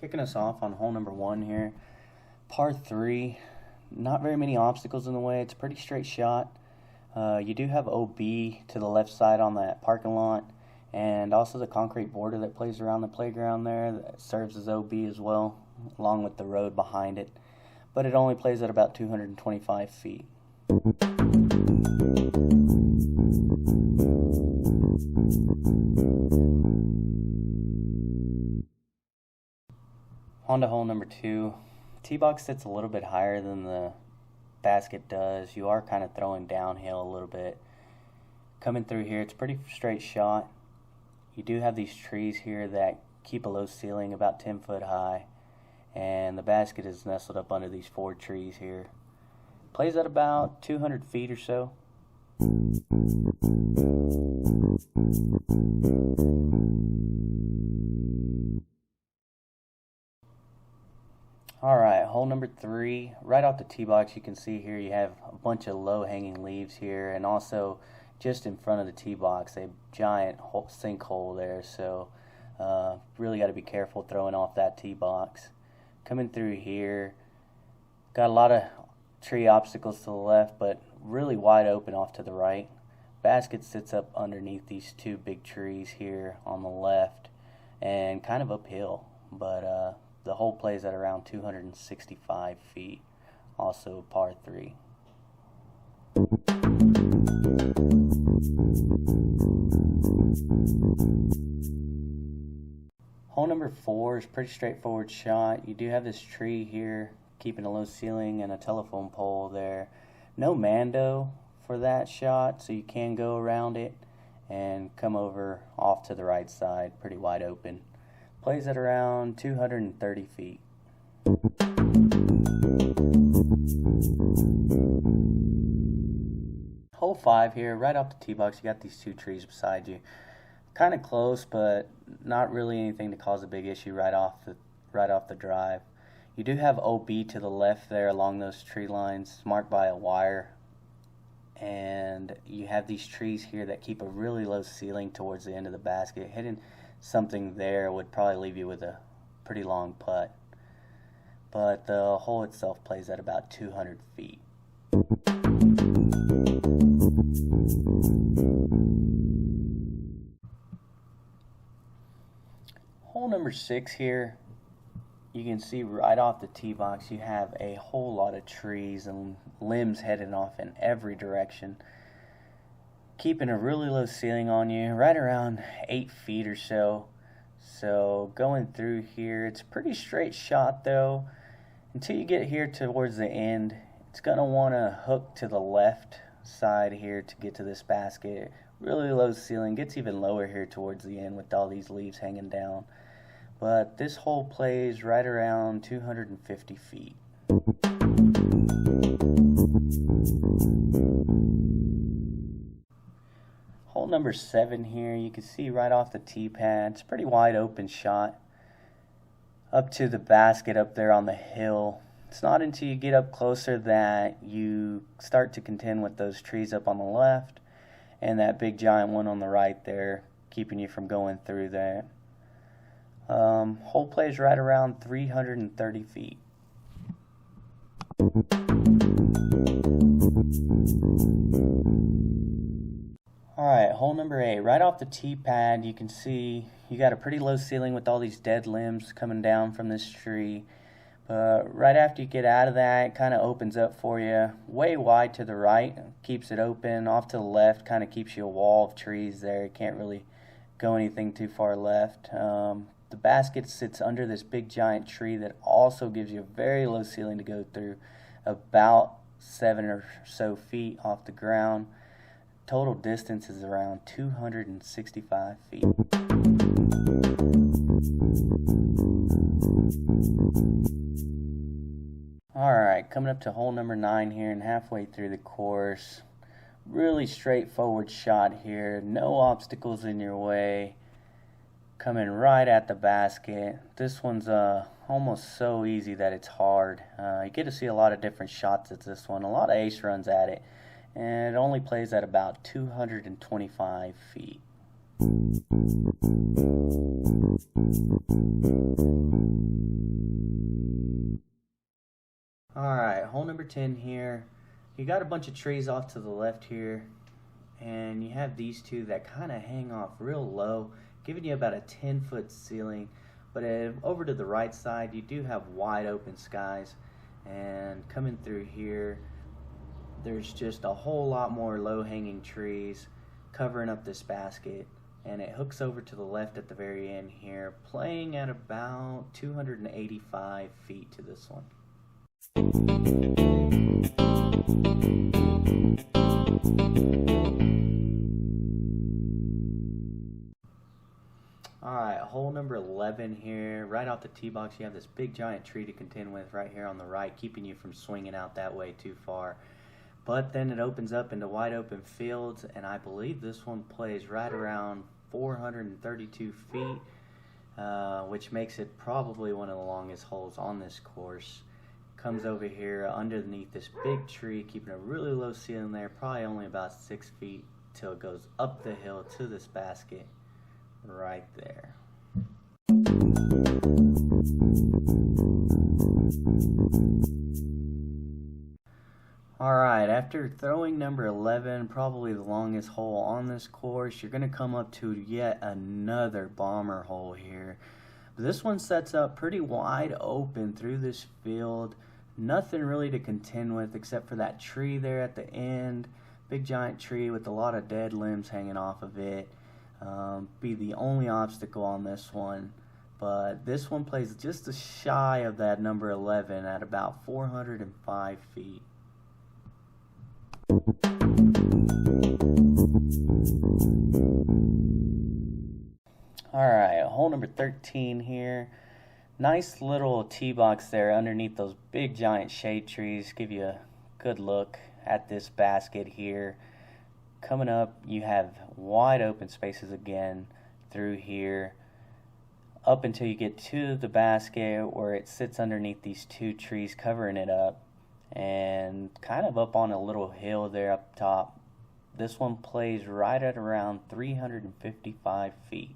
Kicking us off on hole number one here. Par 3. Not very many obstacles in the way. It's a pretty straight shot. You do have OB to the left side on that parking lot, and also the concrete border that plays around the playground there that serves as OB as well, along with the road behind it. But it only plays at about 225 feet. On to hole number 2. Tee box sits a little bit higher than the basket does. You are kind of throwing downhill a little bit. Coming through here, it's a pretty straight shot. You do have these trees here that keep a low ceiling about 10 foot high, and the basket is nestled up under these 4 trees here. Plays at about 200 feet or so. Alright, hole number 3. Right off the tee box, you can see here you have a bunch of low-hanging leaves here, and also just in front of the tee box, a giant sinkhole there, so really got to be careful throwing off that tee box. Coming through here, got a lot of tree obstacles to the left, but really wide open off to the right. Basket sits up underneath these 2 big trees here on the left, and kind of uphill, but the hole plays at around 265 feet, also par 3. Hole number 4 is a pretty straightforward shot. You do have this tree here keeping a low ceiling and a telephone pole there. No mando for that shot, so you can go around it and come over off to the right side, pretty wide open. Plays at around 230 feet. Hole 5 here, right off the tee box, you got these 2 trees beside you. Kind of close, but not really anything to cause a big issue right off the drive. You do have OB to the left there along those tree lines, marked by a wire. And you have these trees here that keep a really low ceiling towards the end of the basket. Hitting something there would probably leave you with a pretty long putt. But the hole itself plays at about 200 feet. Hole number 6 here, you can see right off the tee box you have a whole lot of trees and limbs heading off in every direction, keeping a really low ceiling on you, right around 8 feet or so. So going through here, it's a pretty straight shot though. Until you get here towards the end, it's going to want to hook to the left side here to get to this basket. Really low ceiling, gets even lower here towards the end with all these leaves hanging down. But this hole plays right around 250 feet. Hole number 7 here, you can see right off the tee pad. It's a pretty wide open shot up to the basket up there on the hill. It's not until you get up closer that you start to contend with those trees up on the left and that big giant one on the right there, keeping you from going through that. Hole plays right around 330 feet. Alright, hole number 8. Right off the tee pad, you can see you got a pretty low ceiling with all these dead limbs coming down from this tree. But right after you get out of that, it kind of opens up for you. Way wide to the right, keeps it open. Off to the left, kind of keeps you a wall of trees there. You can't really go anything too far left. The basket sits under this big giant tree that also gives you a very low ceiling to go through, about 7 or so feet off the ground. Total distance is around 265 feet. Alright, coming up to hole number 9 here and halfway through the course. Really straightforward shot here, no obstacles in your way. Coming right at the basket. This one's almost so easy that it's hard. You get to see a lot of different shots at this one, a lot of ace runs at it, and it only plays at about 225 feet. number 10 here, you got a bunch of trees off to the left here, and you have these two that kind of hang off real low, giving you about a 10-foot ceiling. But over to the right side, you do have wide open skies, and coming through here, there's just a whole lot more low-hanging trees covering up this basket, and it hooks over to the left at the very end here, playing at about 285 feet to this one. Alright, hole number 11 here. Right off the tee box, you have this big giant tree to contend with right here on the right, keeping you from swinging out that way too far. But then it opens up into wide open fields, and I believe this one plays right around 432 feet, which makes it probably one of the longest holes on this course. Comes over here underneath this big tree, keeping a really low ceiling there, probably only about 6 feet till it goes up the hill to this basket right there. Alright, after throwing number 11, probably the longest hole on this course, you're going to come up to yet another bomber hole here. This one sets up pretty wide open through this field. Nothing really to contend with except for that tree there at the end. Big giant tree with a lot of dead limbs hanging off of it. Be the only obstacle on this one. But this one plays just shy of that number 11 at about 405 feet. Alright, hole number 13 here. Nice little tee box there underneath those big giant shade trees. Give you a good look at this basket here. Coming up, you have wide open spaces again through here, up until you get to the basket where it sits underneath these two trees covering it up, and kind of up on a little hill there up top. This one plays right at around 355 feet.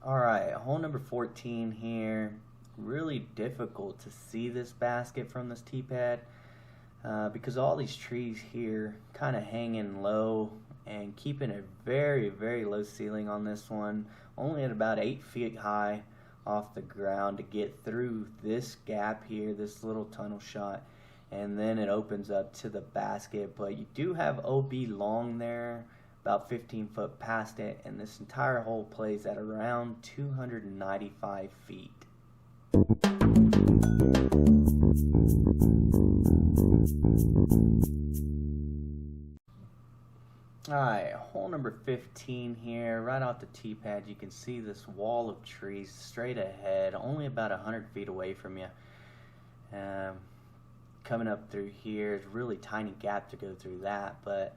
Alright, hole number 14 here. Really difficult to see this basket from this tee pad because all these trees here kind of hanging low and keeping a very, very low ceiling on this one, only at about 8 feet high off the ground to get through this gap here, this little tunnel shot, and then it opens up to the basket. But you do have OB long there, about 15 foot past it, and this entire hole plays at around 295 feet. Alright, hole number 15 here. Right off the tee pad, you can see this wall of trees straight ahead, only about 100 feet away from you. Coming up through here is a really tiny gap to go through that, but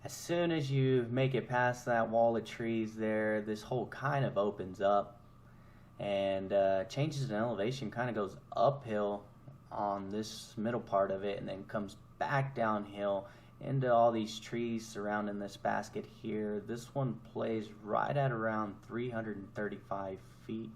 as soon as you make it past that wall of trees there, this hole kind of opens up and changes in elevation, kind of goes uphill on this middle part of it, and then comes back downhill into all these trees surrounding this basket here. This one plays right at around 335 feet.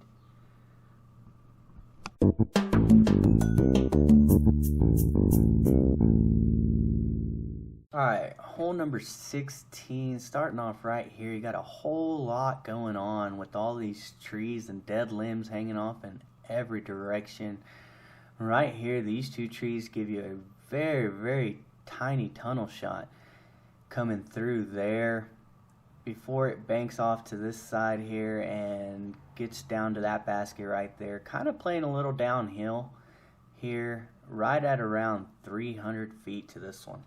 Alright, hole number 16, starting off right here. You got a whole lot going on with all these trees and dead limbs hanging off in every direction. Right here, these two trees give you a very, very tiny tunnel shot coming through there before it banks off to this side here and gets down to that basket right there, kind of playing a little downhill here, right at around 300 feet to this one.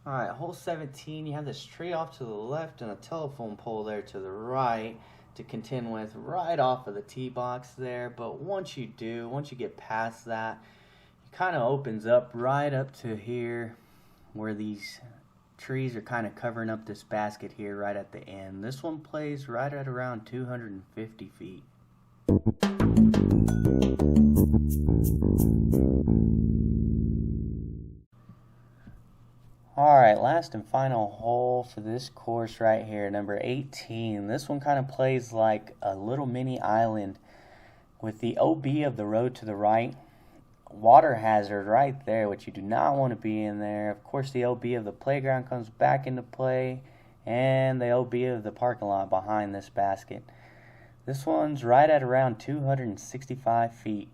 Alright, hole 17, you have this tree off to the left and a telephone pole there to the right to contend with right off of the tee box there. But once you get past that, it kind of opens up right up to here where these trees are kind of covering up this basket here right at the end. This one plays right at around 250 feet. last and final hole for this course right here, number 18. This one kind of plays like a little mini island with the OB of the road to the right. Water hazard right there, which you do not want to be in there. Of course, the OB of the playground comes back into play, and the OB of the parking lot behind this basket. This one's right at around 265 feet.